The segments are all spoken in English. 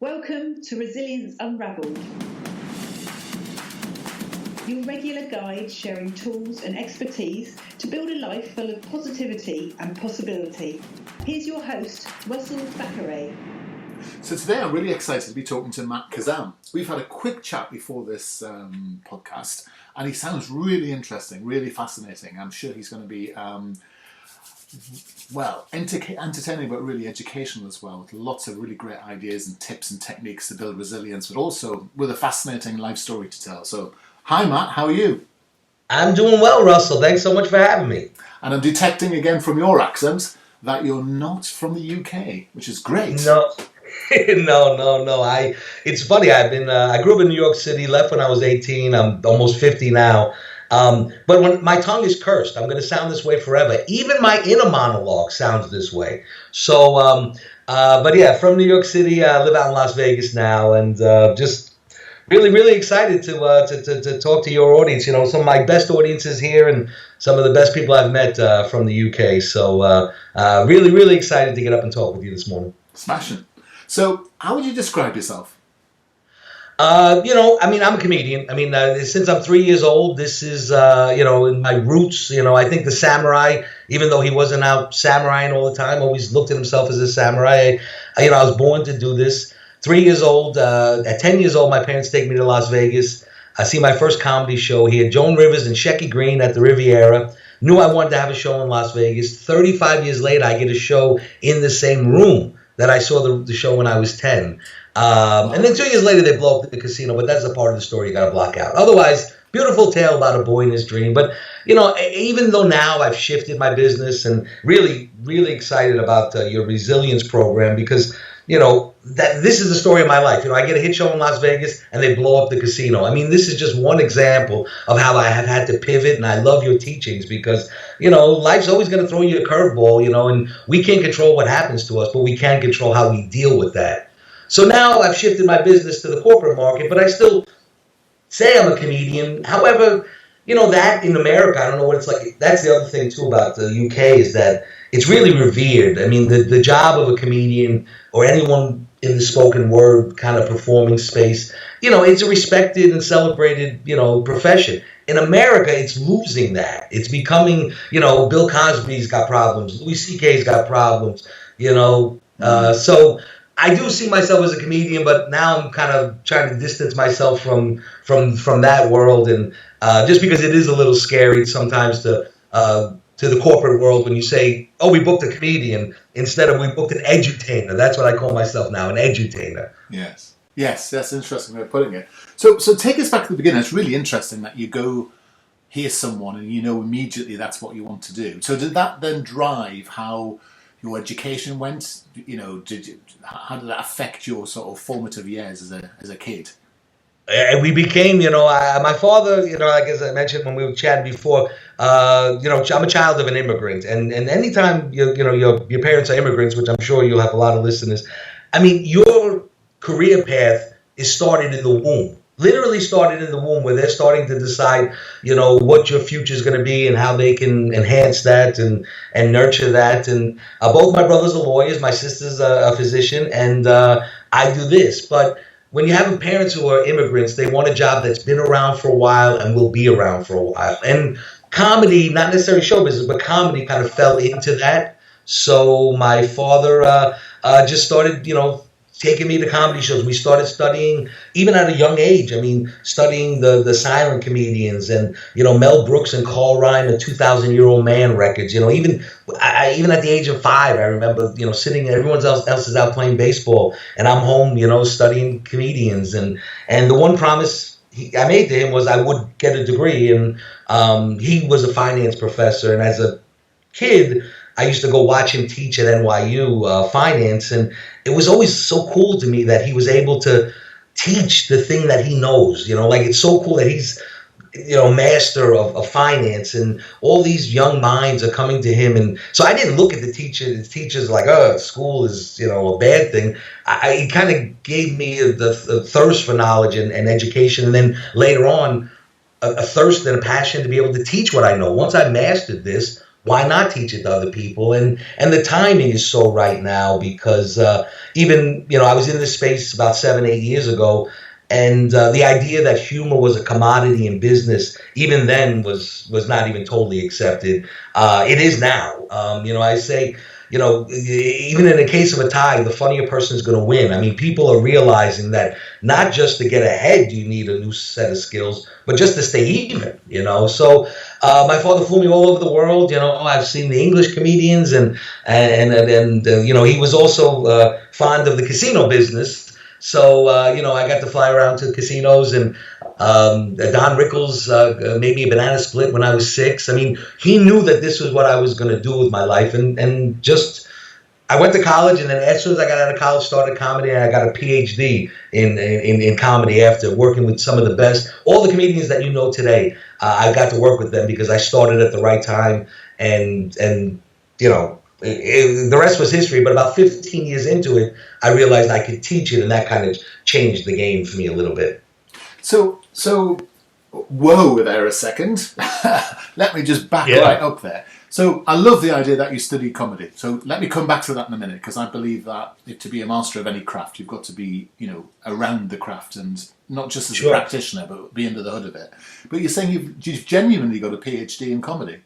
Welcome to Resilience Unravelled, your regular guide sharing tools and expertise to build a life full of positivity and possibility. Here's your host, Russell Thackeray. So today I'm really excited to be talking to Matt Kazam. We've had a quick chat before this podcast, and he sounds really interesting, really fascinating. I'm sure he's going to be entertaining, but really educational as well, with lots of really great ideas and tips and techniques to build resilience, but also with a fascinating life story to tell. So, hi Matt, how are you? I'm doing well, Russell. Thanks so much for having me. And I'm detecting again from your accent that you're not from the UK, which is great. No. It's funny. I grew up in New York City, left when I was 18. I'm almost 50 now. But when my tongue is cursed, I'm going to sound this way forever. Even my inner monologue sounds this way. So, but yeah, from New York City, I live out in Las Vegas now, and just really, really excited to talk to your audience. You know, some of my best audiences here, and some of the best people I've met from the UK. So, really, really excited to get up and talk with you this morning. Smashing. So, how would you describe yourself? I'm a comedian. Since I'm 3 years old, this is, in my roots. I think the samurai, even though he wasn't out samuraiing all the time, always looked at himself as a samurai. I was born to do this. 3 years old, at 10 years old, my parents take me to Las Vegas. I see my first comedy show here, Joan Rivers and Shecky Greene at the Riviera. Knew I wanted to have a show in Las Vegas. 35 years later, I get a show in the same room that I saw the show when I was 10. And then 2 years later, they blow up the casino, but that's a part of the story you got to block out. Otherwise, beautiful tale about a boy and his dream. But, even though now I've shifted my business and really, really excited about your resilience program because, that this is the story of my life. I get a hit show in Las Vegas and they blow up the casino. This is just one example of how I have had to pivot, and I love your teachings because, life's always going to throw you a curveball, and we can't control what happens to us, but we can control how we deal with that. So now I've shifted my business to the corporate market, but I still say I'm a comedian. However, that in America, I don't know what it's like. That's the other thing, too, about the UK is that it's really revered. The job of a comedian or anyone in the spoken word kind of performing space, it's a respected and celebrated, profession. In America, it's losing that. It's becoming, Bill Cosby's got problems. Louis C.K.'s got problems, So I do see myself as a comedian, but now I'm kind of trying to distance myself from that world, and just because it is a little scary sometimes to the corporate world when you say, "Oh, we booked a comedian," instead of "we booked an edutainer." That's what I call myself now, an edutainer. Yes, that's an interesting way of putting it. So take us back to the beginning. It's really interesting that you go hear someone and immediately that's what you want to do. So did that then drive how your education went? How did that affect your sort of formative years as a kid? We became, my father, like as I mentioned when we were chatting before, I'm a child of an immigrant, and anytime your parents are immigrants, which I'm sure you'll have a lot of listeners. Your career path is started in the womb. Literally started in the womb, where they're starting to decide, what your future is going to be and how they can enhance that and nurture that. And both my brothers are lawyers. My sister's a physician, and I do this. But when you have parents who are immigrants, they want a job that's been around for a while and will be around for a while. And comedy, not necessarily show business, but comedy kind of fell into that. So my father just started, taking me to comedy shows. We started studying, even at a young age, studying the silent comedians and, Mel Brooks and Carl Reim and 2,000-Year-Old Man records. Even at the age of 5, I remember, sitting, everyone else is out playing baseball, and I'm home, studying comedians. And the one promise I made to him was I would get a degree, and he was a finance professor. And as a kid, I used to go watch him teach at NYU finance, and it was always so cool to me that he was able to teach the thing that he knows. It's so cool that he's, master of finance, and all these young minds are coming to him. And so I didn't look at the teachers like, oh, school is, a bad thing. He kind of gave me the thirst for knowledge and education, and then later on, a thirst and a passion to be able to teach what I know. Once I mastered this, why not teach it to other people? And the timing is so right now because even, I was in this space about 7-8 years ago, and the idea that humor was a commodity in business, even then, was not even totally accepted. It is now. I say, even in the case of a tie, the funnier person is going to win. I mean, people are realizing that not just to get ahead do you need a new set of skills, but just to stay even, So my father flew me all over the world. I've seen the English comedians and he was also fond of the casino business. So, I got to fly around to casinos, and Don Rickles made me a banana split when I was 6. I mean, he knew that this was what I was going to do with my life. And just, I went to college, and then as soon as I got out of college, started comedy, and I got a PhD in comedy after working with some of the best. All the comedians that you know today, I got to work with them because I started at the right time, and the rest was history. But about 15 years into it, I realized I could teach it, and that kind of changed the game for me a little bit. So whoa there a second. Let me just back right up there. So I love the idea that you study comedy. So let me come back to that in a minute, because I believe that to be a master of any craft, you've got to be, around the craft, and not just as a practitioner, but be under the hood of it. But you're saying you've genuinely got a PhD in comedy.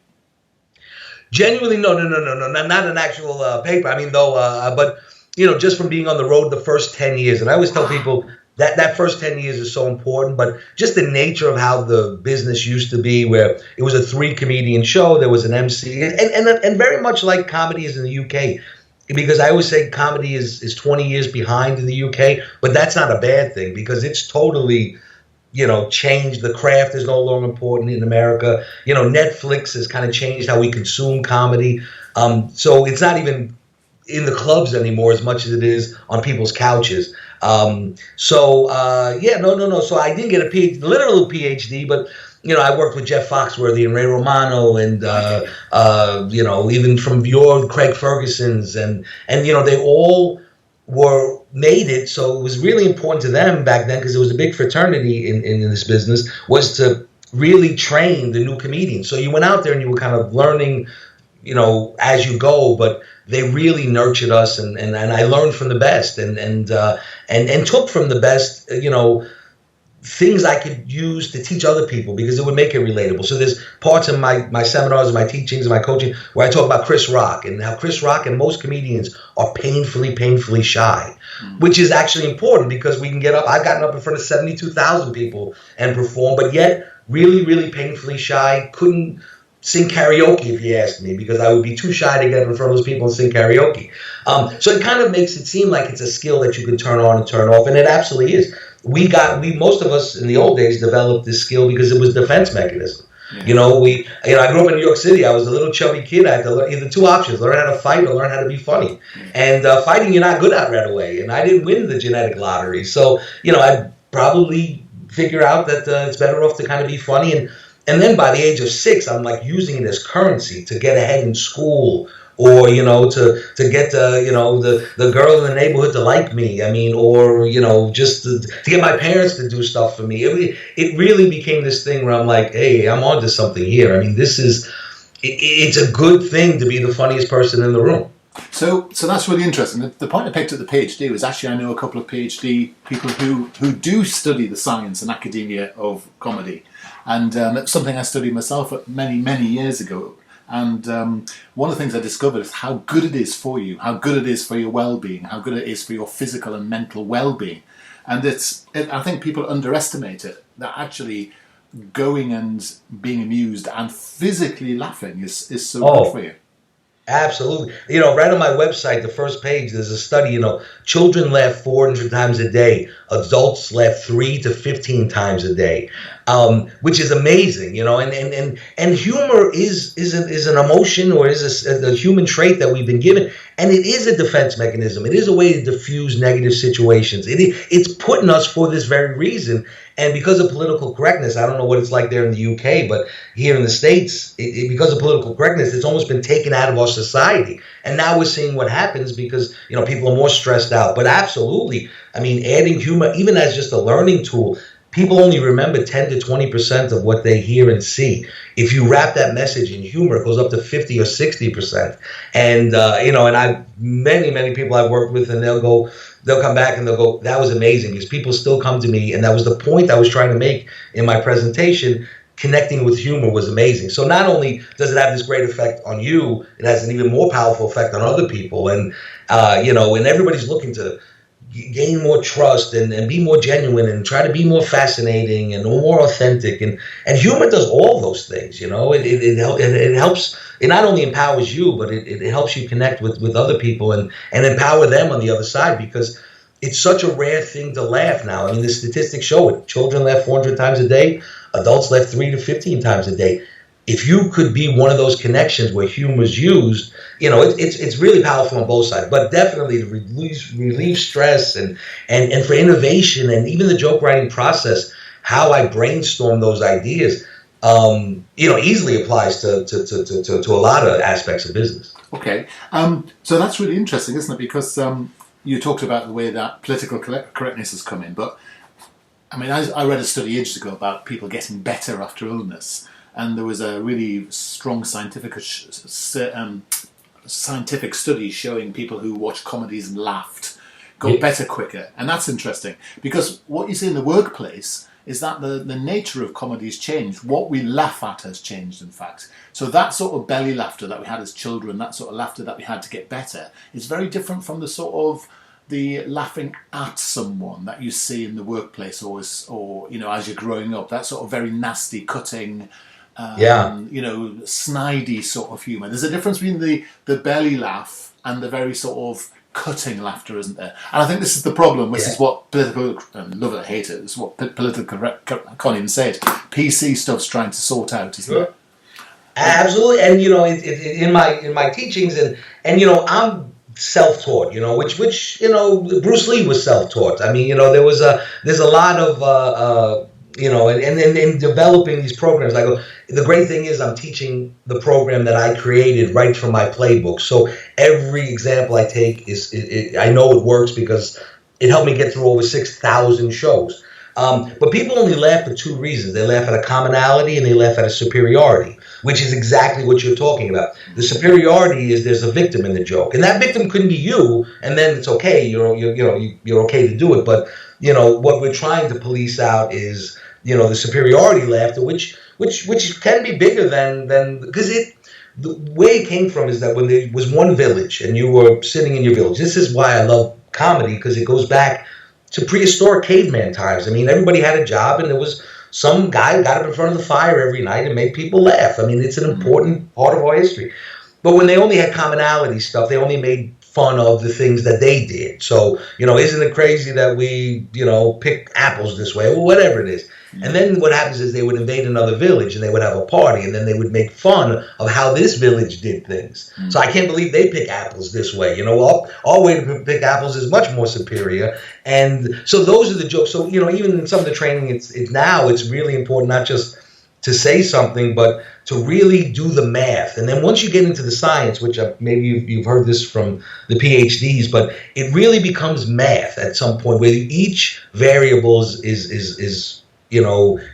Genuinely, no, not an actual paper. I mean, though, but just from being on the road the first 10 years, and I always tell people that first 10 years is so important, but just the nature of how the business used to be, where it was a 3-comedian show, there was an MC, and very much like comedy is in the UK, because I always say comedy is 20 years behind in the UK, but that's not a bad thing, because it's totally changed. The craft is no longer important in America. Netflix has kind of changed how we consume comedy. So it's not even in the clubs anymore as much as it is on people's couches. No. So I didn't get a literal PhD, but I worked with Jeff Foxworthy and Ray Romano, and even from your Craig Ferguson's, and they all made it. So it was really important to them back then, because it was a big fraternity in this business, was to really train the new comedians. So you went out there and you were kind of learning, as you go, but they really nurtured us, and I learned from the best, and took from the best, things I could use to teach other people, because it would make it relatable. So there's parts of my seminars and my teachings and my coaching where I talk about Chris Rock, and how Chris Rock and most comedians are painfully shy, which is actually important, because we can get up. I've gotten up in front of 72,000 people and performed, but yet really painfully shy. Couldn't sing karaoke, if you asked me, because I would be too shy to get up in front of those people and sing karaoke. So it kind of makes it seem like it's a skill that you can turn on and turn off, and it absolutely is. Most of us in the old days developed this skill because it was a defense mechanism. Yeah. I grew up in New York City. I was a little chubby kid. I had to learn either two options: learn how to fight or learn how to be funny. And fighting, you're not good at right away. And I didn't win the genetic lottery, so I'd probably figure out that it's better off to kind of be funny. And then by the age of 6, I'm like using it as currency to get ahead in school, or to get the girl in the neighborhood to like me. I mean, or just to get my parents to do stuff for me. It really became this thing where I'm like, hey, I'm onto something here. I mean, it's a good thing to be the funniest person in the room. So that's really interesting. The point I picked at the PhD was actually I know a couple of PhD people who do study the science and academia of comedy, and it's something I studied myself many years ago. And one of the things I discovered is how good it is for you, how good it is for your well-being, how good it is for your physical and mental well-being. And I think people underestimate it, that actually going and being amused and physically laughing is so good for you. Absolutely. Right on my website, the first page, there's a study, children laugh 400 times a day. Adults laugh 3 to 15 times a day, which is amazing, and humor is an emotion, or is a human trait that we've been given. And it is a defense mechanism. It is a way to diffuse negative situations. It's put in us for this very reason. And because of political correctness, I don't know what it's like there in the UK, but here in the States, because of political correctness, it's almost been taken out of our society. And now we're seeing what happens because, people are more stressed out. But absolutely, I mean, adding humor, even as just a learning tool, people only remember 10 to 20% of what they hear and see. If you wrap that message in humor, it goes up to 50 or 60%. And, and many people I've worked with, and they'll come back and they'll go, that was amazing, because people still come to me. And that was the point I was trying to make in my presentation. Connecting with humor was amazing. So not only does it have this great effect on you, it has an even more powerful effect on other people. And, and everybody's looking to gain more trust and be more genuine and try to be more fascinating and more authentic. And humor does all those things, it helps. It not only empowers you, but it helps you connect with other people and empower them on the other side, because it's such a rare thing to laugh now. I mean, the statistics show it. Children laugh 400 times a day. Adults laugh 3 to 15 times a day. If you could be one of those connections where humor is used, it's really powerful on both sides. But definitely to relieve stress and for innovation, and even the joke writing process, how I brainstorm those ideas, easily applies to a lot of aspects of business. Okay, so that's really interesting, isn't it? Because you talked about the way that political correctness has come in, but I mean, I read a study ages ago about people getting better after illness. And there was a really strong scientific study showing people who watched comedies and laughed got better quicker. And that's interesting, because what you see in the workplace is that the nature of comedies changed. What we laugh at has changed, in fact. So that sort of belly laughter that we had as children, that sort of laughter that we had to get better, is very different from the sort of the laughing at someone that you see in the workplace or as you're growing up. That sort of very nasty, cutting, snidey sort of humour. There's a difference between the belly laugh and the very sort of cutting laughter, isn't there? And I think this is the problem. This is what political, love it or hate it, this is what political correct, I can't even say it, PC stuff's trying to sort out, isn't it? Absolutely. And in my teachings, and I'm self-taught, which Bruce Lee was self-taught. I mean, there's a lot of and in developing these programs, the great thing is I'm teaching the program that I created right from my playbook. So every example I take I know it works because it helped me get through over 6,000 shows. But people only laugh for two reasons. They laugh at a commonality and they laugh at a superiority, which is exactly what you're talking about. The superiority is there's a victim in the joke, and that victim couldn't be you, and then it's okay. You're okay to do it. But what we're trying to police out is the superiority laughter, which can be bigger than because the way it came from is that when there was one village and you were sitting in your village. This is why I love comedy, because it goes back to prehistoric caveman times. I mean, everybody had a job, and there was some guy who got up in front of the fire every night and made people laugh. I mean, it's an important part of our history. But when they only had commonality stuff, they only made fun of the things that they did. So, isn't it crazy that we, pick apples this way, or whatever it is. And then what happens is they would invade another village and they would have a party, and then they would make fun of how this village did things. So I can't believe they pick apples this way. Our way to pick apples is much more superior. And so those are the jokes. So, even in some of the training, it's really important not just to say something, but to really do the math. And then once you get into the science, which maybe you've heard this from the PhDs, but it really becomes math at some point where each variable is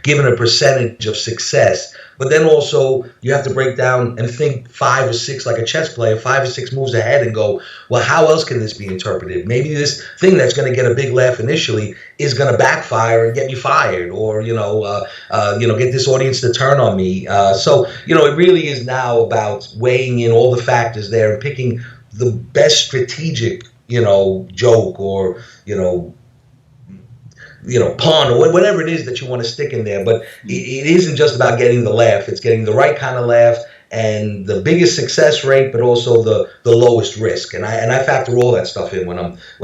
given a percentage of success. But then also you have to break down and think 5 or 6, like a chess player, 5 or 6 moves ahead and go, well, how else can this be interpreted? Maybe this thing that's going to get a big laugh initially is going to backfire and get me fired, or, get this audience to turn on me. So it really is now about weighing in all the factors there and picking the best strategic, joke or, pun or whatever it is that you want to stick in there. But it isn't just about getting the laugh. It's getting the right kind of laugh and the biggest success rate, but also the lowest risk. And I factor all that stuff in when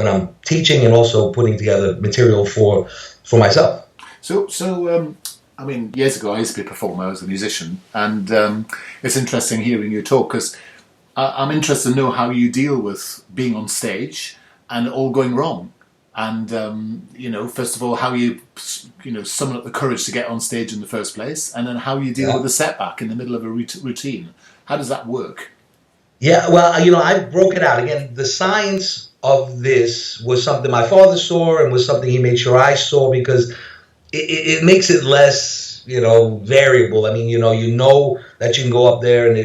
I'm teaching and also putting together material for myself. So I mean, years ago I used to be a performer. I was a musician, and it's interesting hearing you talk, because I'm interested to know how you deal with being on stage and all going wrong. And, first of all, how you summon up the courage to get on stage in the first place, and then how you deal with a setback in the middle of a routine. How does that work? Yeah, well, I broke it out. Again, the science of this was something my father saw and was something he made sure I saw, because it makes it less, variable. I mean, you know that you can go up there and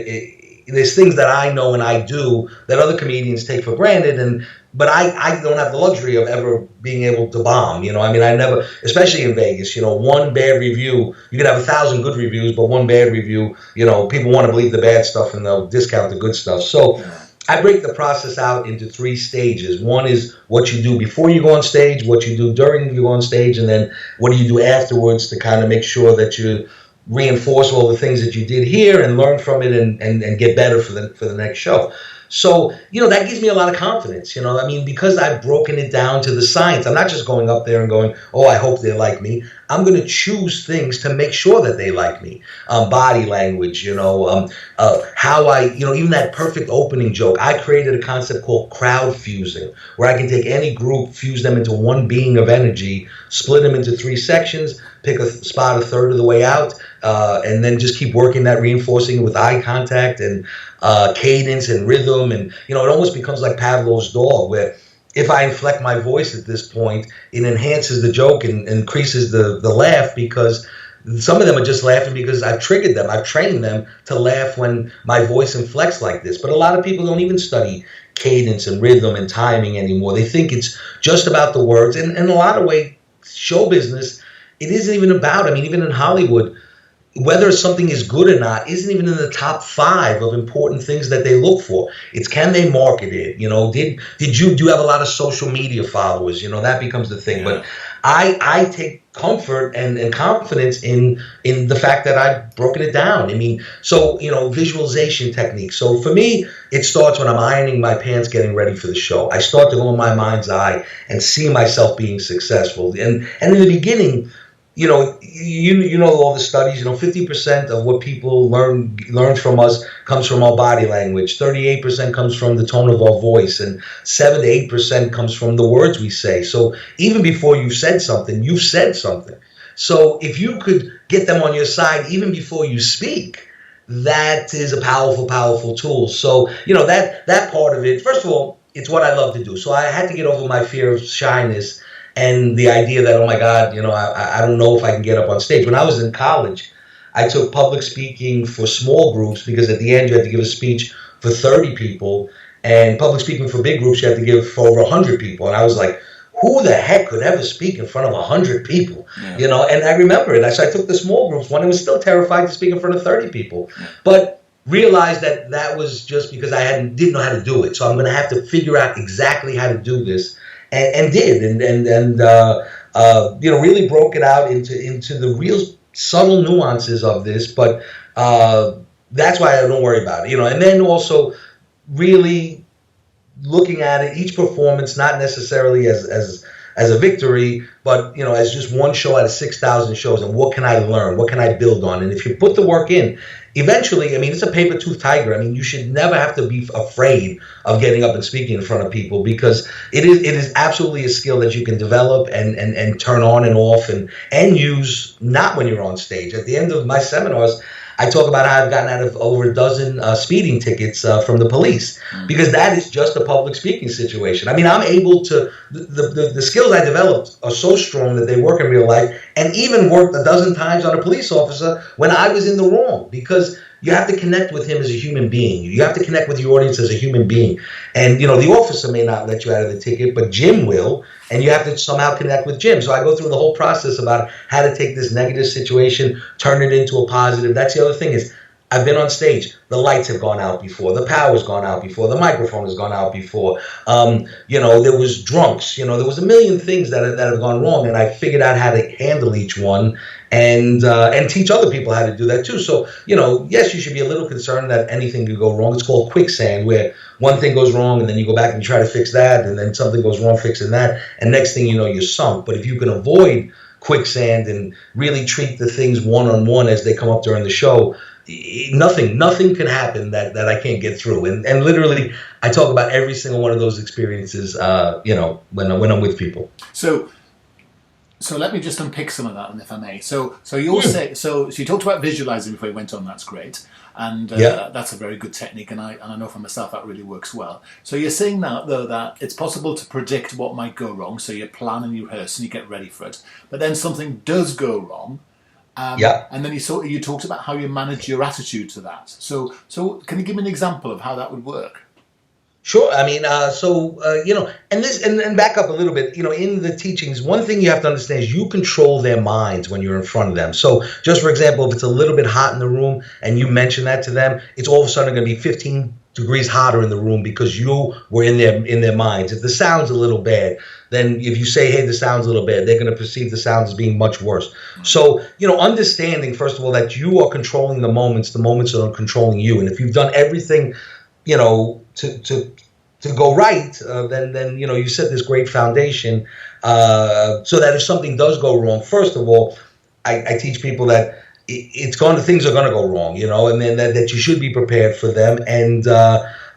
there's things that I know and I do that other comedians take for granted, but I don't have the luxury of ever being able to bomb. I mean, I never, especially in Vegas, one bad review, you can have 1,000 good reviews, but one bad review, people want to believe the bad stuff and they'll discount the good stuff. So I break the process out into 3 stages. One is what you do before you go on stage, what you do during you go on stage, and then what do you do afterwards to kind of make sure that you reinforce all the things that you did here and learn from it and get better for the next show. So, that gives me a lot of confidence, I mean, because I've broken it down to the science. I'm not just going up there and going, oh, I hope they like me. I'm going to choose things to make sure that they like me. Body language, how I, even that perfect opening joke. I created a concept called crowd fusing, where I can take any group, fuse them into one being of energy, split them into 3 sections, pick a spot a third of the way out, and then just keep working that, reinforcing it with eye contact and cadence and rhythm. And, it almost becomes like Pavlov's dog, where if I inflect my voice at this point, it enhances the joke and increases the laugh, because some of them are just laughing because I've triggered them. I've trained them to laugh when my voice inflects like this. But a lot of people don't even study cadence and rhythm and timing anymore. They think it's just about the words. And in a lot of ways, show business, it isn't even about, I mean, even in Hollywood, whether something is good or not isn't even in the top 5 of important things that they look for. It's, can they market it? Do you have a lot of social media followers? That becomes the thing. Yeah. But I take comfort and confidence in the fact that I've broken it down. I mean, so, visualization techniques. So for me, it starts when I'm ironing my pants, getting ready for the show. I start to go in my mind's eye and see myself being successful. And in the beginning, you know all the studies, 50% of what people learn from us comes from our body language. 38% comes from the tone of our voice, and 7 to 8% comes from the words we say. So even before you've said something, you've said something. So if you could get them on your side even before you speak, that is a powerful, powerful tool. So, that part of it, first of all, it's what I love to do. So I had to get over my fear of shyness and the idea that, oh my God, I don't know if I can get up on stage. When I was in college, I took public speaking for small groups, because at the end you had to give a speech for 30 people, and public speaking for big groups you had to give for over 100 people. And I was like, who the heck could ever speak in front of 100 people? Yeah. And I remember it. So I took the small groups one and was still terrified to speak in front of 30 people. Yeah. But realized that was just because I didn't know how to do it. So I'm going to have to figure out exactly how to do this. And did, and really broke it out into the real subtle nuances of this. But that's why I don't worry about it, And then also really looking at it, each performance, not necessarily as a victory, but as just one show out of 6,000 shows, and what can I learn? What can I build on? And if you put the work in, eventually, I mean, it's a paper-toothed tiger. I mean, you should never have to be afraid of getting up and speaking in front of people, because it is absolutely a skill that you can develop and turn on and off and use, not when you're on stage. At the end of my seminars, I talk about how I've gotten out of over a dozen speeding tickets from the police, because that is just a public speaking situation. I mean, I'm able to, the skills I developed are so strong that they work in real life, and even worked a dozen times on a police officer when I was in the wrong, because you have to connect with him as a human being. You have to connect with your audience as a human being. And, the officer may not let you out of the ticket, but Jim will, and you have to somehow connect with Jim. So I go through the whole process about how to take this negative situation, turn it into a positive. That's the other thing is, I've been on stage. The lights have gone out before. The power's gone out before. The microphone has gone out before. There was drunks. There was a million things that have gone wrong, and I figured out how to handle each one and teach other people how to do that too. So, yes, you should be a little concerned that anything could go wrong. It's called quicksand, where one thing goes wrong and then you go back and you try to fix that, and then something goes wrong fixing that, and next thing you know, you're sunk. But if you can avoid quicksand and really treat the things one-on-one as they come up during the show, nothing can happen that I can't get through. And literally, I talk about every single one of those experiences, when I'm with people. So So let me just unpick some of that, and if I may. So you're saying, so you talked about visualizing before you went on. That's great, and that's a very good technique. And I know for myself that really works well. So you're saying that though that it's possible to predict what might go wrong. So you plan and you rehearse and you get ready for it. But then something does go wrong. And then you talked about how you manage your attitude to that. So can you give me an example of how that would work? Sure. I mean, and back up a little bit, in the teachings, one thing you have to understand is you control their minds when you're in front of them. So just for example, if it's a little bit hot in the room and you mention that to them, it's all of a sudden going to be 15 degrees hotter in the room because you were in their minds. If the sound's a little bad, then if you say, hey, the sound's a little bad, they're going to perceive the sound as being much worse. So, understanding, first of all, that you are controlling the moments are controlling you. And if you've done everything, to go right, then you set this great foundation so that if something does go wrong, first of all, I teach people that things are going to go wrong, and then that you should be prepared for them and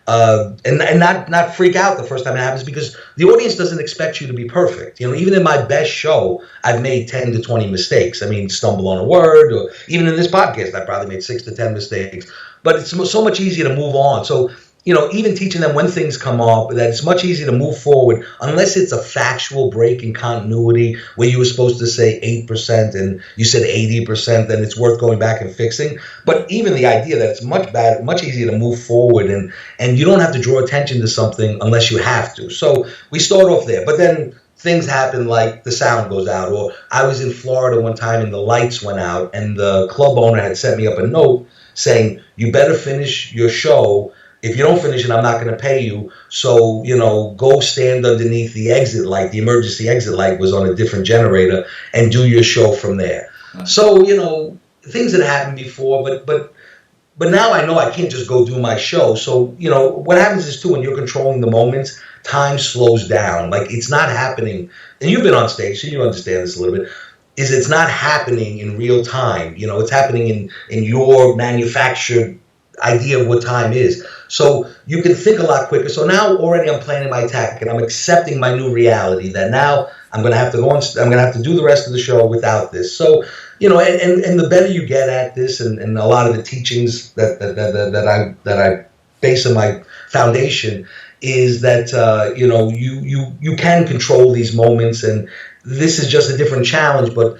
not freak out the first time it happens, because the audience doesn't expect you to be perfect. Even in my best show, I've made 10 to 20 mistakes. I mean, stumble on a word, or even in this podcast, I probably made 6 to 10 mistakes. But it's so much easier to move on. So, even teaching them when things come up, that it's much easier to move forward unless it's a factual break in continuity where you were supposed to say 8% and you said 80%, then it's worth going back and fixing. But even the idea that it's much easier to move forward and you don't have to draw attention to something unless you have to. So we start off there. But then things happen like the sound goes out, or I was in Florida one time and the lights went out and the club owner had sent me up a note saying, you better finish your show. If you don't finish it, I'm not going to pay you. So, go stand underneath the exit light. The emergency exit light was on a different generator, and do your show from there. Right. So, things that happened before, but now I know I can't just go do my show. So, what happens is too, when you're controlling the moments, time slows down. Like, it's not happening. And you've been on stage, so you understand this a little bit. It's not happening in real time. It's happening in your manufactured idea of what time is. So you can think a lot quicker. So now already I'm planning my tactic and I'm accepting my new reality that now I'm going to have to I'm going to have to do the rest of the show without this. So, and the better you get at this, and a lot of the teachings that I base on my foundation is that, you can control these moments, and this is just a different challenge, but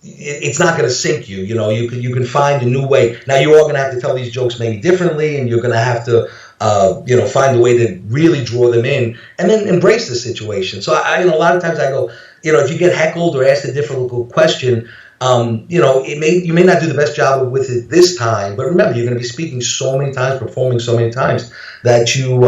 it's not going to sink you. You can find a new way. Now you are going to have to tell these jokes maybe differently, and you're going to have to find a way to really draw them in, and then embrace the situation. So a lot of times I go, if you get heckled or asked a difficult question, you may not do the best job with it this time, but remember, you're going to be speaking so many times, performing so many times that you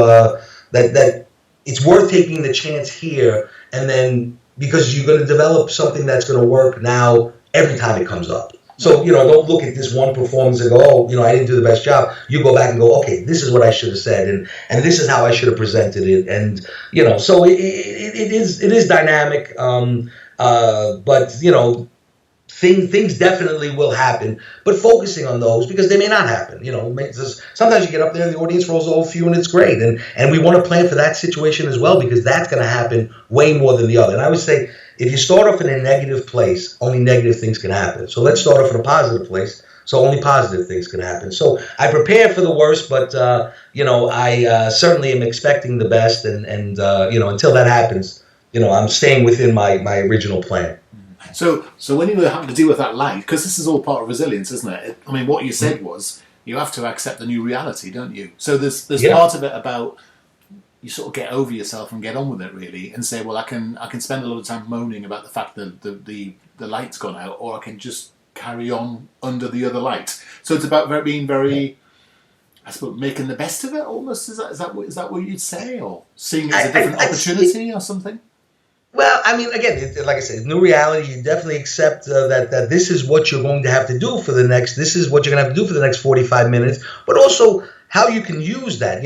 that it's worth taking the chance here, and then because you're going to develop something that's going to work now every time it comes up. So, don't look at this one performance and go, oh, I didn't do the best job. You go back and go, okay, this is what I should have said, and this is how I should have presented it. And, so it is dynamic, but, things definitely will happen, but focusing on those because they may not happen. Sometimes you get up there and the audience rolls over for you and it's great. And we want to plan for that situation as well, because that's going to happen way more than the other. And I would say, if you start off in a negative place, only negative things can happen. So let's start off in a positive place, so only positive things can happen. So I prepare for the worst, but, I certainly am expecting the best. And until that happens, I'm staying within my original plan. So when you have to deal with that light, because this is all part of resilience, isn't it? I mean, what you said was you have to accept the new reality, don't you? So there's part of it about you sort of get over yourself and get on with it, really, and say, well, I can spend a lot of time moaning about the fact that the light's gone out, or I can just carry on under the other light. So it's about being very, I suppose, making the best of it. Almost is that what you'd say, or seeing it as a different opportunity or something? Well, I mean, again, like I said, new reality. You definitely accept that this is what you're going to have to do for the next. This is what you're going to have to do for the next 45 minutes. But also how you can use that.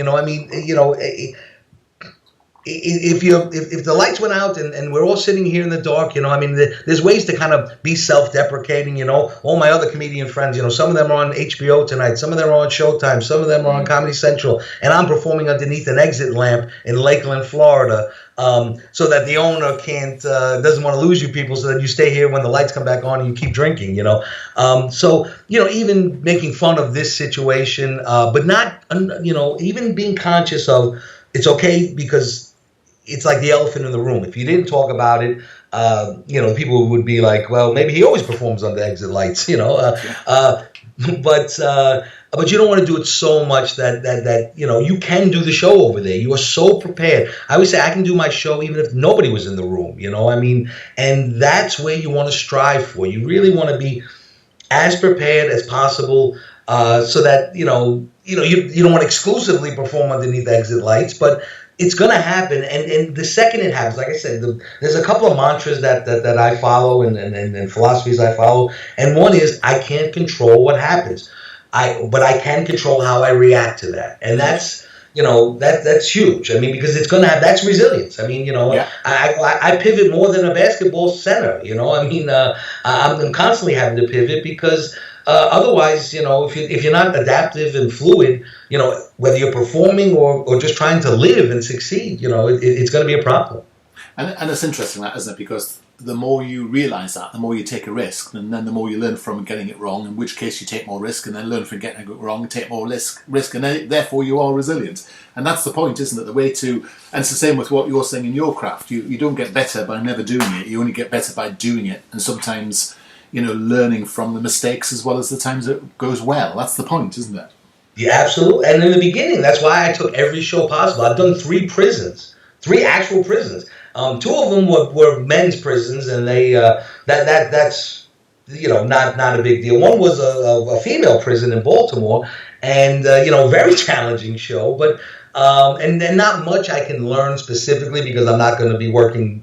if the lights went out and we're all sitting here in the dark, I mean, there's ways to kind of be self-deprecating. All my other comedian friends, some of them are on HBO tonight, some of them are on Showtime, some of them are on Comedy Central, and I'm performing underneath an exit lamp in Lakeland, Florida, so that the owner doesn't want to lose you people, so that you stay here when the lights come back on and you keep drinking. So even making fun of this situation, but not even being conscious of it's okay, because it's like the elephant in the room. If you didn't talk about it, people would be like, well, maybe he always performs under exit lights, but you don't want to do it so much that you can do the show over there. You are so prepared. I always say I can do my show even if nobody was in the room, and that's where you want to strive for. You really want to be as prepared as possible, so that, you don't want to exclusively perform underneath exit lights, but it's going to happen. And the second it happens, like I said, there's a couple of mantras that I follow and philosophies I follow. And one is, I can't control what happens. But I can control how I react to that. And that's, that's huge. I mean, because it's going to have, that's resilience. I mean, I pivot more than a basketball center, I'm constantly having to pivot because, otherwise, if you're not adaptive and fluid, whether you're performing or just trying to live and succeed, it's going to be a problem. And it's interesting, that, isn't it? Because the more you realise that, the more you take a risk, and then the more you learn from getting it wrong, in which case you take more risk, and then learn from getting it wrong and take more risk, and then, therefore you are resilient. And that's the point, isn't it? The way to, and it's the same with what you're saying in your craft. You don't get better by never doing it. You only get better by doing it, and sometimes, learning from the mistakes as well as the times it goes well. That's the point, isn't it? Yeah, absolutely. And in the beginning, that's why I took every show possible. I've done 3 actual prisons. 2 of them were men's prisons, and they that's not a big deal. One was a female prison in Baltimore, and very challenging show, but and not much I can learn specifically because I'm not going to be working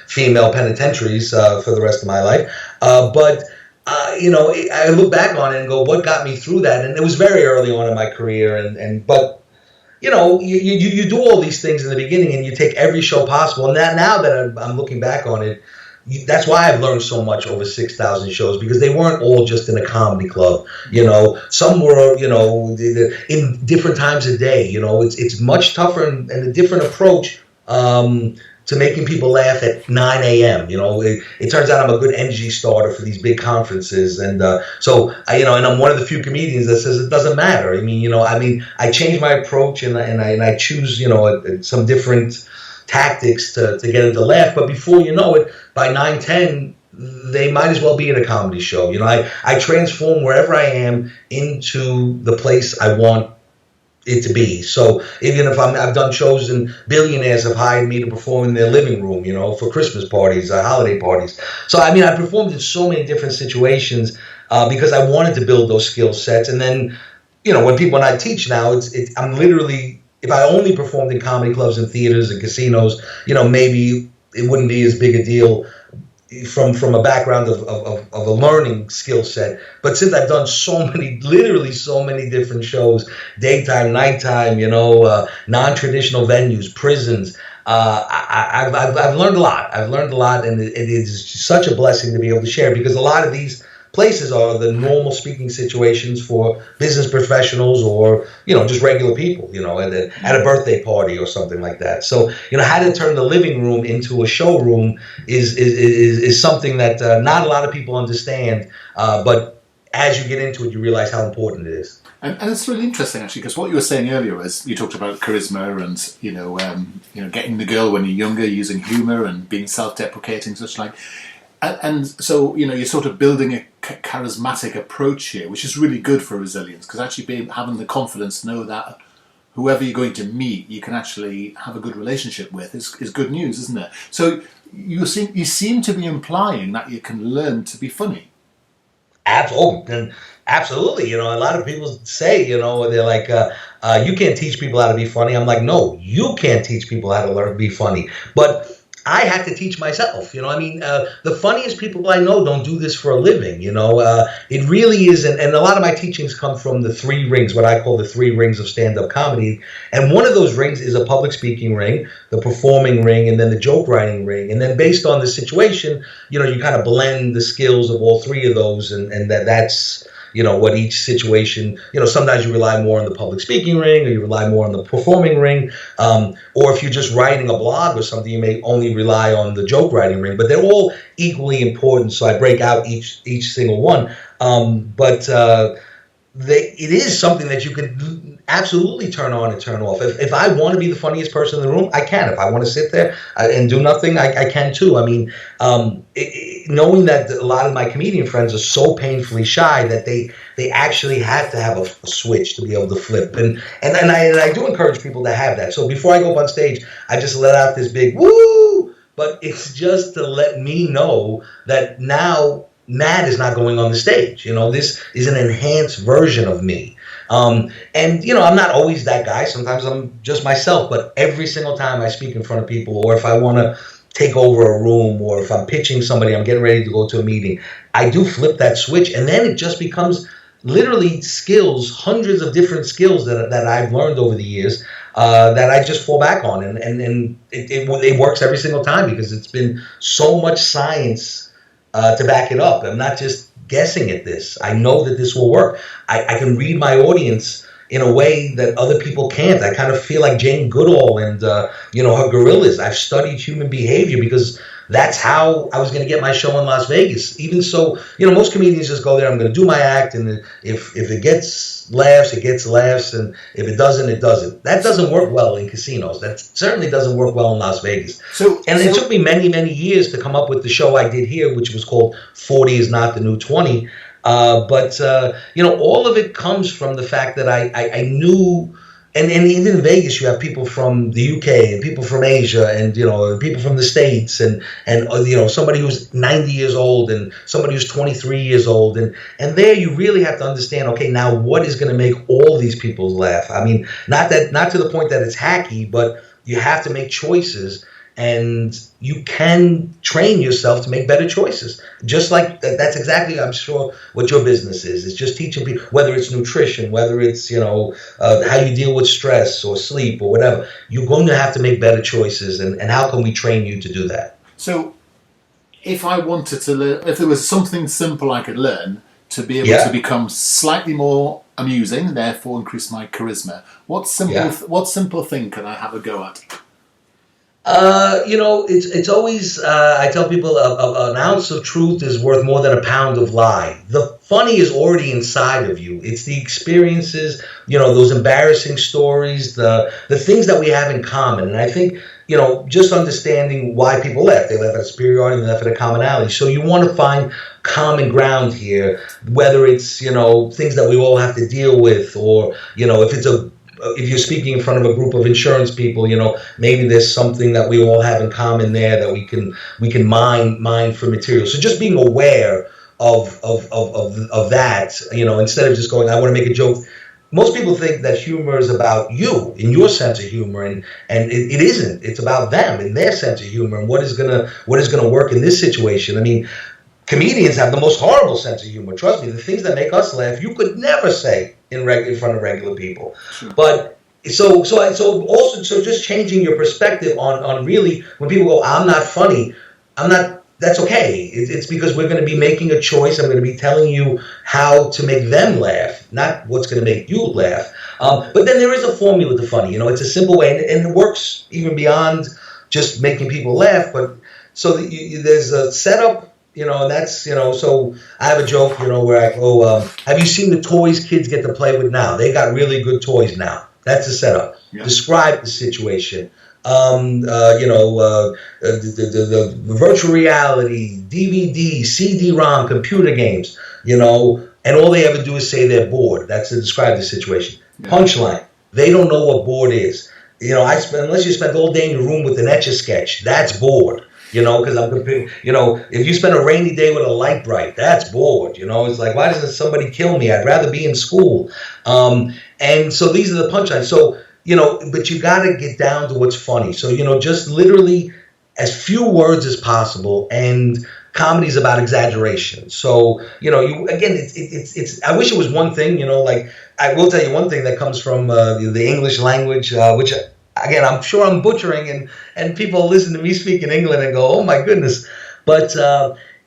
female penitentiaries for the rest of my life. But I look back on it and go, what got me through that? And it was very early on in my career, but. You do all these things in the beginning, and you take every show possible. And now that I'm looking back on it, that's why I've learned so much over 6,000 shows, because they weren't all just in a comedy club. Some were, in different times of day. It's much tougher and a different approach to making people laugh at 9 a.m. It turns out I'm a good energy starter for these big conferences, and so and I'm one of the few comedians that says it doesn't matter. I change my approach and I choose some different tactics to get them to laugh. But before you know it, by 9:10, they might as well be in a comedy show. I transform wherever I am into the place I want it to be. So even if I've done shows and billionaires have hired me to perform in their living room, for Christmas parties, holiday parties. So I performed in so many different situations because I wanted to build those skill sets. And then, when I teach now, I'm literally, if I only performed in comedy clubs and theaters and casinos, maybe it wouldn't be as big a deal from a background of a learning skill set. But since I've done literally so many different shows, daytime, nighttime, non-traditional venues, prisons, I've learned a lot. And it is such a blessing to be able to share, because a lot of these places are the normal speaking situations for business professionals or, just regular people, at a birthday party or something like that. So, how to turn the living room into a showroom is something that not a lot of people understand. But as you get into it, you realize how important it is. And it's really interesting, actually, because what you were saying earlier is you talked about charisma and, getting the girl when you're younger, using humour and being self-deprecating, such like. And so, you're sort of building a charismatic approach here, which is really good for resilience, because actually having the confidence to know that whoever you're going to meet, you can actually have a good relationship with is good news, isn't it? So you seem to be implying that you can learn to be funny. Absolutely. A lot of people say, they're like, you can't teach people how to be funny. I'm like, no, you can't teach people how to learn to be funny. But I had to teach myself, you know. I mean, the funniest people I know don't do this for a living, you know. It really is, and a lot of my teachings come from the three rings, what I call the three rings of stand-up comedy. And one of those rings is a public speaking ring, the performing ring, and then the joke writing ring. And then based on the situation, you know, you kind of blend the skills of all three of those, and that's, you know, what each situation, you know, sometimes you rely more on the public speaking ring, or you rely more on the performing ring, or if you're just writing a blog or something, you may only rely on the joke writing ring, but they're all equally important, so I break out each single one. It is something that you can absolutely turn on and turn off. If I want to be the funniest person in the room, I can. If I want to sit there and do nothing, I can too. I mean, knowing that a lot of my comedian friends are so painfully shy that they actually have to have a switch to be able to flip. And I do encourage people to have that. So before I go up on stage, I just let out this big woo, but it's just to let me know that now Matt is not going on the stage. You know, this is an enhanced version of me. And, you know, I'm not always that guy. Sometimes I'm just myself. But every single time I speak in front of people, or if I want to take over a room, or if I'm pitching somebody, I'm getting ready to go to a meeting, I do flip that switch. And then it just becomes literally skills, hundreds of different skills that I've learned over the years that I just fall back on. And it works every single time, because it's been so much science to back it up. I'm not just guessing at this. I know that this will work. I can read my audience in a way that other people can't. I kind of feel like Jane Goodall and you know, her gorillas. I've studied human behavior, because that's how I was going to get my show in Las Vegas. Even so, you know, most comedians just go there, I'm going to do my act, and if it gets laughs, it gets laughs, and if it doesn't, it doesn't. That doesn't work well in casinos. That certainly doesn't work well in Las Vegas. It took me many, many years to come up with the show I did here, which was called 40 is Not the New 20. But you know, all of it comes from the fact that I knew. And even in Vegas, you have people from the UK and people from Asia, and, you know, people from the States, and you know, somebody who's 90 years old and somebody who's 23 years old. And there you really have to understand, okay, now what is going to make all these people laugh? I mean, not to the point that it's hacky, but you have to make choices. And you can train yourself to make better choices. Just like that's exactly, I'm sure, what your business is. It's just teaching people, whether it's nutrition, whether it's, you know, how you deal with stress or sleep or whatever. You're going to have to make better choices. And how can we train you to do that? So if I wanted to learn, if there was something simple I could learn to be able to become slightly more amusing, and therefore increase my charisma, what simple thing can I have a go at? You know, it's always, I tell people, an ounce of truth is worth more than a pound of lie. The funny is already inside of you. It's the experiences, you know, those embarrassing stories, the things that we have in common. And I think, you know, just understanding why people laugh. They laugh at a superiority, they laugh at a commonality. So you want to find common ground here, whether it's, you know, things that we all have to deal with, or, you know, if you're speaking in front of a group of insurance people, you know, maybe there's something that we all have in common there that we can mine for material. So just being aware of that, you know, instead of just going, I want to make a joke. Most people think that humor is about you and your sense of humor, and it isn't. It's about them and their sense of humor and what is gonna work in this situation. I mean, comedians have the most horrible sense of humor. Trust me, the things that make us laugh, you could never say in front of regular people. Sure. But so just changing your perspective on really, when people go, I'm not funny, that's okay. It's because we're going to be making a choice. I'm going to be telling you how to make them laugh, not what's going to make you laugh. But then there is a formula to funny. You know, it's a simple way, and it works even beyond just making people laugh. But so there's a setup. You know, and that's, you know, so I have a joke, you know, where I go, have you seen the toys kids get to play with now? They got really good toys now. That's the setup. Yeah. Describe the situation. You know, the virtual reality, DVD, CD-ROM, computer games, you know, and all they ever do is say they're bored. That's to describe the situation. Yeah. Punchline. They don't know what bored is. You know, unless you spend all day in your room with an Etch-a-Sketch, that's bored. You know, because I'm comparing, you know, if you spend a rainy day with a light bright, that's bored. You know, it's like, why doesn't somebody kill me? I'd rather be in school. And so these are the punchlines. So, you know, but you got to get down to what's funny. So, you know, just literally as few words as possible, and comedy is about exaggeration. So, it's I wish it was one thing, like I will tell you one thing that comes from the English language, which again, I'm sure I'm butchering, and people listen to me speak in England and go, oh my goodness, but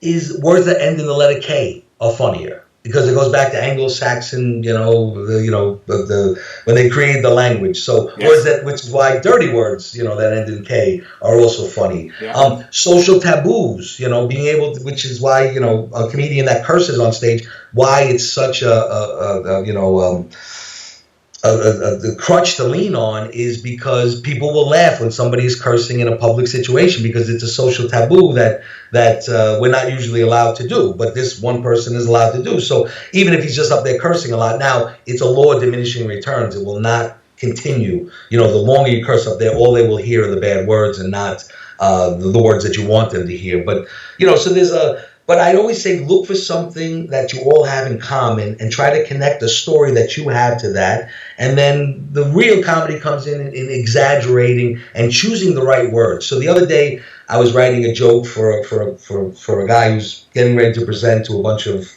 is words that end in the letter K are funnier. Because it goes back to Anglo-Saxon, when they created the language. So yes. Which is why dirty words, that end in K are also funny. Yeah. Social taboos, being able to, which is why, a comedian that curses on stage, why it's such the crutch to lean on is because people will laugh when somebody is cursing in a public situation because it's a social taboo that we're not usually allowed to do, but this one person is allowed to do. So even if he's just up there cursing a lot, now it's a law of diminishing returns. It will not continue. The longer you curse up there, all they will hear are the bad words and not the words that you want them to hear. But, so there's but I'd always say look for something that you all have in common and try to connect a story that you have to that. And then the real comedy comes in exaggerating and choosing the right words. So the other day I was writing a joke for a guy who's getting ready to present to a bunch of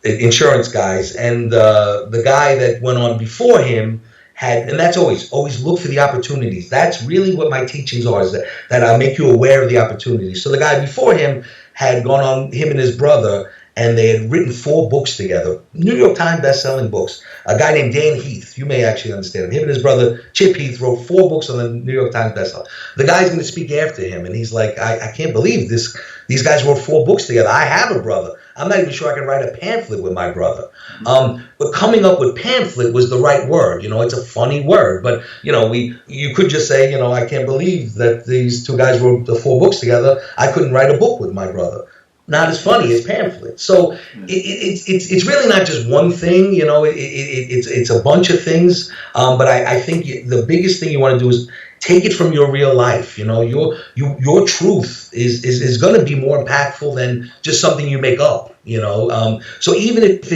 insurance guys. And the guy that went on before him and that's always look for the opportunities. That's really what my teachings are, is that I'll make you aware of the opportunities. So the guy before him had gone on, him and his brother, and they had written 4 books together, New York Times best-selling books. A guy named Dan Heath, you may actually understand him. Him and his brother, Chip Heath, wrote 4 books on the New York Times bestseller. The guy's going to speak after him, and he's like, I can't believe this. These guys wrote 4 books together. I have a brother. I'm not even sure I can write a pamphlet with my brother. But coming up with pamphlet was the right word. It's a funny word, but you could just say, I can't believe that these 2 guys wrote the 4 books together. I couldn't write a book with my brother. Not as funny as pamphlet. So it's really not just one thing. It's a bunch of things. But I think the biggest thing you want to do is take it from your real life. Your truth is going to be more impactful than just something you make up. So even if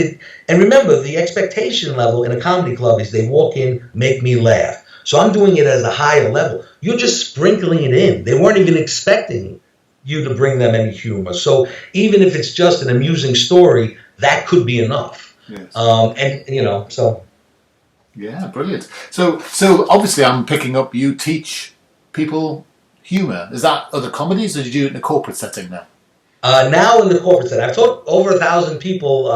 and remember, the expectation level in a comedy club is they walk in, make me laugh. So I'm doing it as a higher level. You're just sprinkling it in. They weren't even expecting you to bring them any humor. So even if it's just an amusing story, that could be enough. Yes. So. Yeah, brilliant. So obviously I'm picking up you teach people humor. Is that other comedies, or do you do it in a corporate setting now? Now in the corporate setting. I've taught over 1,000 people,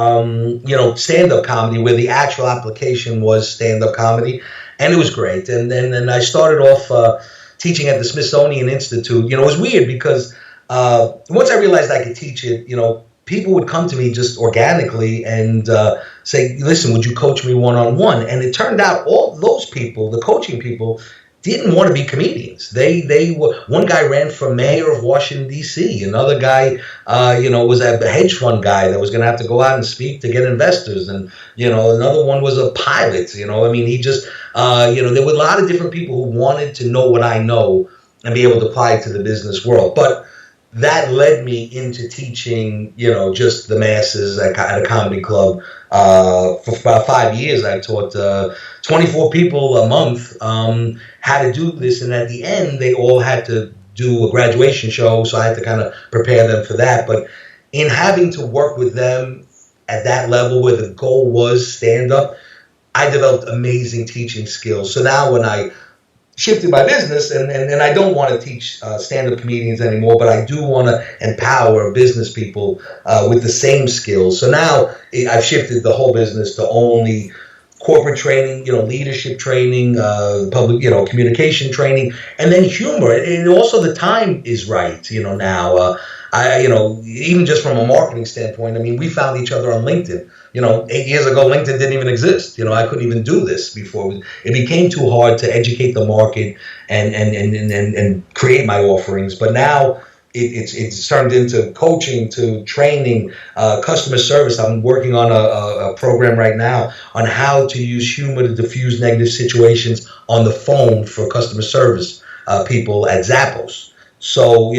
stand-up comedy, where the actual application was stand-up comedy, and it was great. And then I started off teaching at the Smithsonian Institute. It was weird because once I realized I could teach it, people would come to me just organically and say, listen, would you coach me one-on-one? And it turned out all those people, the coaching people, didn't want to be comedians. They were, one guy ran for mayor of Washington, D.C. Another guy, was a hedge fund guy that was going to have to go out and speak to get investors. And, another one was a pilot. He just, there were a lot of different people who wanted to know what I know and be able to apply it to the business world. But that led me into teaching, just the masses at a comedy club. For about 5 years, I taught 24 people a month how to do this. And at the end, they all had to do a graduation show. So I had to kind of prepare them for that. But in having to work with them at that level where the goal was stand-up, I developed amazing teaching skills. So now when I shifted my business, and I don't want to teach stand-up comedians anymore, but I do want to empower business people with the same skills. So now I've shifted the whole business to only corporate training, leadership training, public, communication training, and then humor. And also the time is right, now. Even just from a marketing standpoint, we found each other on LinkedIn. 8 years ago, LinkedIn didn't even exist. I couldn't even do this before. It became too hard to educate the market and create my offerings. But now it's turned into coaching, to training, customer service. I'm working on a program right now on how to use humor to diffuse negative situations on the phone for customer service people at Zappos. So,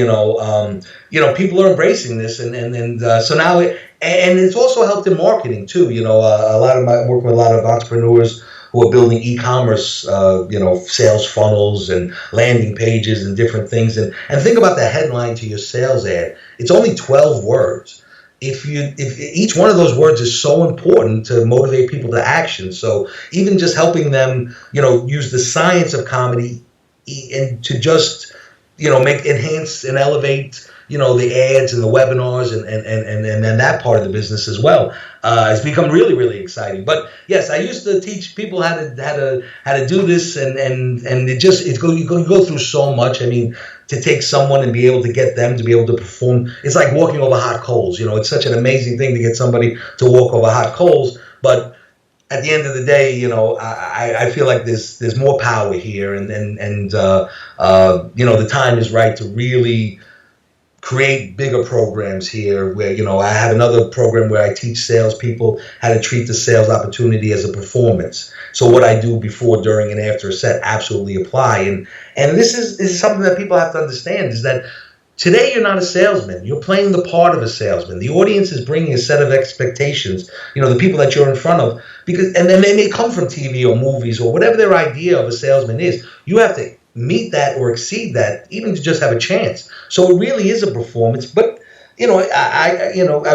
people are embracing this, and so now and it's also helped in marketing too. I'm working with a lot of entrepreneurs who are building e-commerce, sales funnels and landing pages and different things. And think about the headline to your sales ad. It's only 12 words. If each one of those words is so important to motivate people to action. So even just helping them, use the science of comedy and to just, enhance and elevate, the ads and the webinars and that part of the business as well, has become really, really exciting. But yes, I used to teach people how to do this, and you go through so much. I mean, to take someone and be able to get them to be able to perform, it's like walking over hot coals. It's such an amazing thing to get somebody to walk over hot coals, but at the end of the day, I feel like there's more power here, and the time is right to really create bigger programs here where, I have another program where I teach salespeople how to treat the sales opportunity as a performance. So what I do before, during, and after a set absolutely apply. And this is something that people have to understand, is that today you're not a salesman. You're playing the part of a salesman. The audience is bringing a set of expectations, the people that you're in front of, and then they may come from TV or movies or whatever their idea of a salesman is. You have to meet that or exceed that, even to just have a chance. So it really is a performance. But I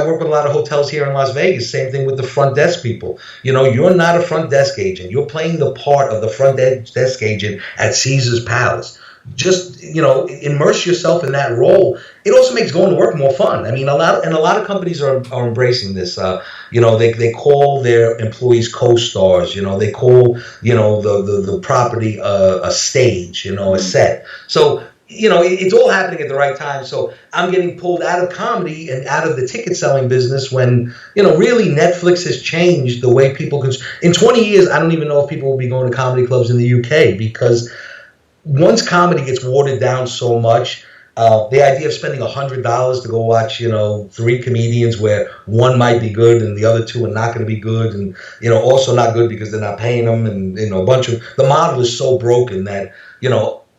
work with a lot of hotels here in Las Vegas. Same thing with the front desk people. You're not a front desk agent. You're playing the part of the front desk agent at Caesar's Palace. Just immerse yourself in that role. It also makes going to work more fun. I mean, a lot of companies are embracing this. They call their employees co-stars. They call the property a stage. A set. So it's all happening at the right time. So I'm getting pulled out of comedy and out of the ticket selling business when really Netflix has changed the way people can. In 20 years, I don't even know if people will be going to comedy clubs in the UK, because once comedy gets watered down so much, the idea of spending $100 to go watch, 3 comedians where one might be good and the other 2 are not going to be good, and also not good because they're not paying them, and a bunch of the model is so broken that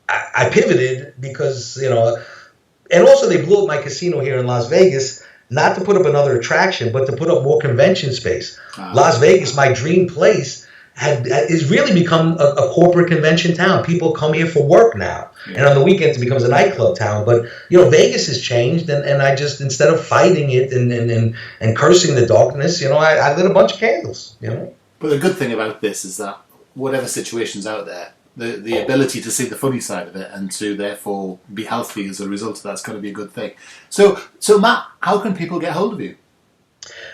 I pivoted because and also they blew up my casino here in Las Vegas, not to put up another attraction, but to put up more convention space. Las Vegas, my dream place, is really become a corporate convention town. People come here for work now. Yeah. And on the weekends it becomes a nightclub town. But, Vegas has changed, and I just, instead of fighting it and cursing the darkness, I lit a bunch of candles, But the good thing about this is that whatever situation's out there, the ability to see the funny side of it and to therefore be healthy as a result of that's going to be a good thing. So Matt, how can people get hold of you?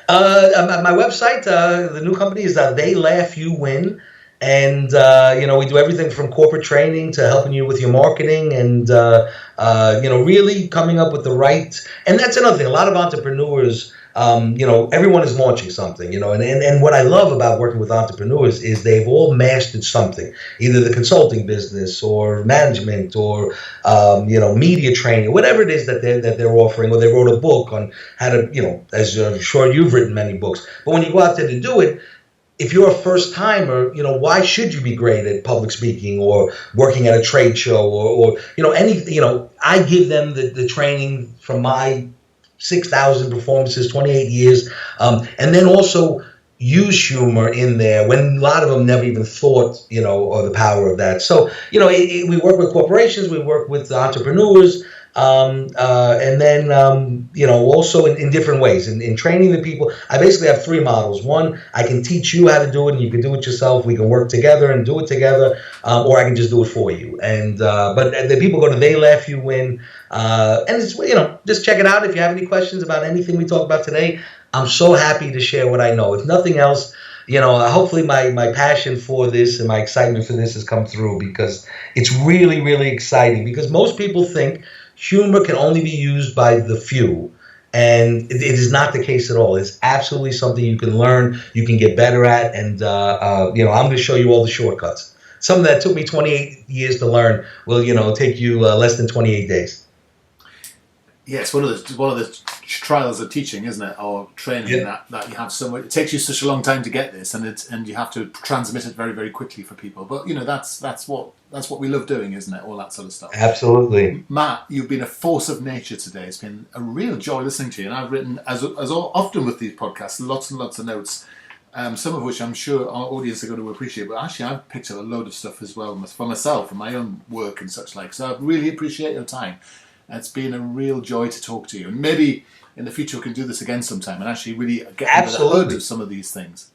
My website, the new company is They Laugh You Win, and we do everything from corporate training to helping you with your marketing, and really coming up with the right. And that's another thing. A lot of entrepreneurs, everyone is launching something, and what I love about working with entrepreneurs is they've all mastered something, either the consulting business or management or media training, whatever it is that they're offering, or they wrote a book on how to, as I'm sure you've written many books. But when you go out there to do it, if you're a first timer, why should you be great at public speaking or working at a trade show or I give them the training from my 6,000 performances, 28 years, and then also use humor in there when a lot of them never even thought, of the power of that. So, we work with corporations, we work with entrepreneurs, and then, also in different ways. In training the people, I basically have 3 models. One, I can teach you how to do it, and you can do it yourself. We can work together and do it together, or I can just do it for you. And but the people go to They Laugh You Win, and it's just check it out. If you have any questions about anything we talked about today, I'm so happy to share what I know. If nothing else, hopefully my passion for this and my excitement for this has come through, because it's really, really exciting. Because most people think humor can only be used by the few, and it is not the case at all. It's absolutely something you can learn, you can get better at, and I'm going to show you all the shortcuts. Something that took me 28 years to learn will take you less than 28 days. Yes, one of the trials of teaching, isn't it, or training, that you have so much. It takes you such a long time to get this, and you have to transmit it very, very quickly for people. But that's what we love doing, isn't it? All that sort of stuff. Absolutely, Matt, you've been a force of nature today. It's been a real joy listening to you, and I've written, as often with these podcasts, lots and lots of notes some of which I'm sure our audience are going to appreciate. But actually, I've picked up a load of stuff as well for myself and my own work and such like. So I really appreciate your time. It's been a real joy to talk to you. And maybe in the future we can do this again sometime and actually really get under the hood of some of these things.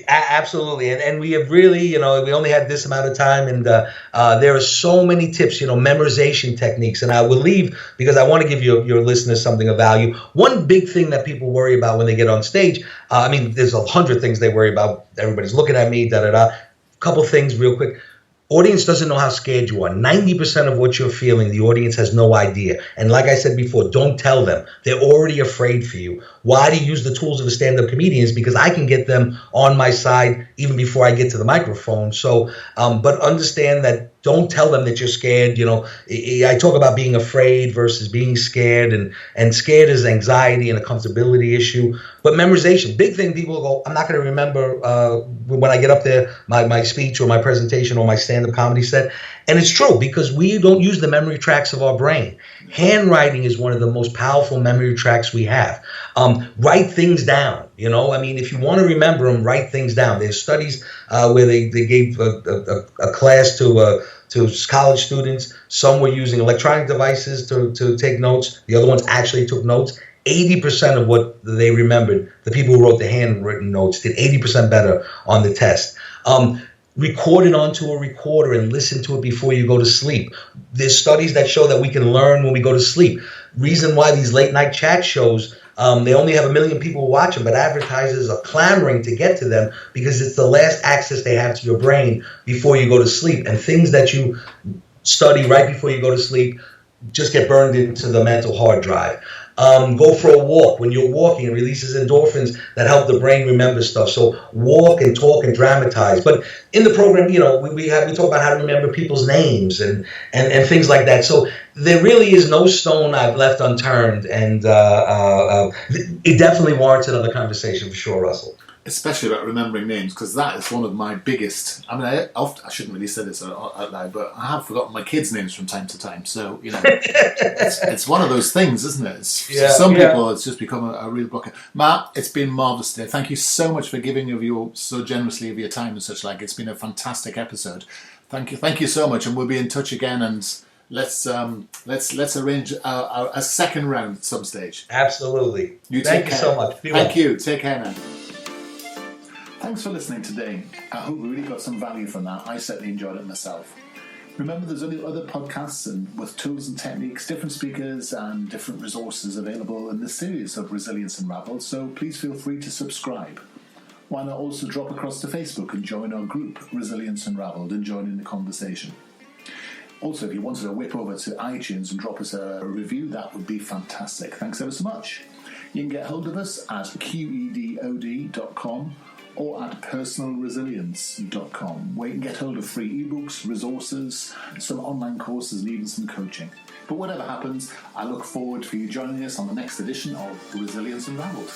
Absolutely, and we have really, we only had this amount of time, and there are so many tips, memorization techniques, and I will leave because I want to give your listeners something of value. One big thing that people worry about when they get on stage, there's 100 things they worry about. Everybody's looking at me, Couple things real quick. Audience doesn't know how scared you are. 90% of what you're feeling, the audience has no idea. And like I said before, don't tell them. They're already afraid for you. Why do you use the tools of a stand-up comedian? Is because I can get them on my side even before I get to the microphone. So, but understand that don't tell them that you're scared. I talk about being afraid versus being scared, and scared is anxiety and a comfortability issue. But memorization, big thing, people go, I'm not going to remember when I get up there, my speech or my presentation or my stand-up comedy set. And it's true, because we don't use the memory tracks of our brain. Handwriting is one of the most powerful memory tracks we have. Write things down. If you want to remember them, write things down. There's studies where they gave a class to college students. Some were using electronic devices to take notes. The other ones actually took notes. 80% of what they remembered, the people who wrote the handwritten notes, did 80% better on the test. Record it onto a recorder and listen to it before you go to sleep. There's studies that show that we can learn when we go to sleep. Reason why these late night chat shows, they only have 1 million people watch them, but advertisers are clamoring to get to them because it's the last access they have to your brain before you go to sleep. And things that you study right before you go to sleep just get burned into the mental hard drive. Go for a walk. When you're walking, it releases endorphins that help the brain remember stuff. So walk and talk and dramatize. But in the program, we talk about how to remember people's names and things like that. So there really is no stone I've left unturned, and it definitely warrants another conversation for sure, Russell. Especially about remembering names, because that is one of my biggest. I shouldn't really say this out loud, but I have forgotten my kids' names from time to time. So it's one of those things, isn't it? Some people, it's just become a real blocker. Matt, it's been marvelous today. Thank you so much for giving so generously of your time and such like. It's been a fantastic episode. Thank you so much, and we'll be in touch again. And let's arrange a second round at some stage. Absolutely. Thank you so much. Thank you. Take care now. Thanks for listening today. I hope we really got some value from that. I certainly enjoyed it myself. Remember, there's only other podcasts and with tools and techniques, different speakers and different resources available in this series of Resilience Unravelled, so please feel free to subscribe. Why not also drop across to Facebook and join our group, Resilience Unravelled, and join in the conversation. Also, if you wanted to whip over to iTunes and drop us a review, that would be fantastic. Thanks ever so much. You can get hold of us at qedod.com or at personalresilience.com, where you can get hold of free ebooks, resources, some online courses, and even some coaching. But whatever happens, I look forward for you joining us on the next edition of Resilience Unravelled.